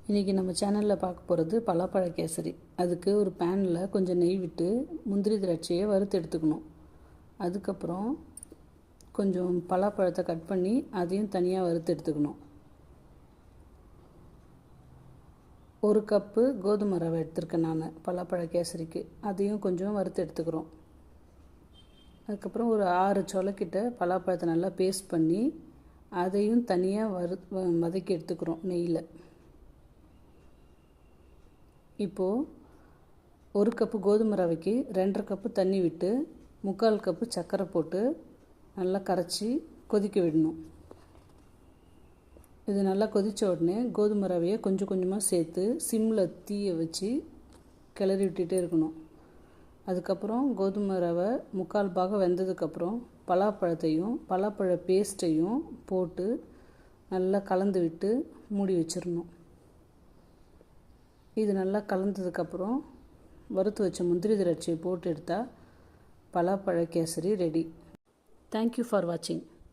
இன்றைக்கி நம்ம சேனலில் பார்க்க போகிறது பலாப்பழ கேசரி. அதுக்கு ஒரு பேனில் கொஞ்சம் நெய் விட்டு முந்திரி திராட்சையை வறுத்து எடுத்துக்கணும். அதுக்கப்புறம் கொஞ்சம் பலாப்பழத்தை கட் பண்ணி அதையும் தனியாக வறுத்து எடுத்துக்கணும். ஒரு கப்பு கோதுமை ரவை எடுத்துருக்கேன் நான் பலாப்பழ கேசரிக்கு, அதையும் கொஞ்சம் வறுத்து எடுத்துக்கிறோம். அதுக்கப்புறம் ஒரு 6 சொலக்கிட்ட பலாப்பழத்தை நல்லா பேஸ்ட் பண்ணி அதையும் தனியாக வதக்கி எடுத்துக்கிறோம் நெய்யில். இப்போது ஒரு கப்பு கோதுமை ரவைக்கு 2.5 கப்பு தண்ணி விட்டு 3/4 கப்பு சர்க்கரை போட்டு நல்லா கரைச்சி கொதிக்க விடணும். இது நல்லா கொதித்த உடனே கோதுமை ரவையை கொஞ்சம் கொஞ்சமாக சேர்த்து சிம்மில் தீயை வச்சு கிளறி விட்டுகிட்டே இருக்கணும். அதுக்கப்புறம் கோதுமை ரவை 3/4 பாகம் வெந்ததுக்கப்புறம் பலாப்பழத்தையும் பலாப்பழ பேஸ்ட்டையும் போட்டு நல்லா கலந்து விட்டு மூடி வச்சிடணும். இது நல்லா கலந்ததுக்கப்புறம் வறுத்து வச்ச முந்திரி திராட்சையை போட்டு எடுத்தால் பலாப்பழ கேசரி ரெடி. தேங்க்யூ ஃபார் வாட்சிங்.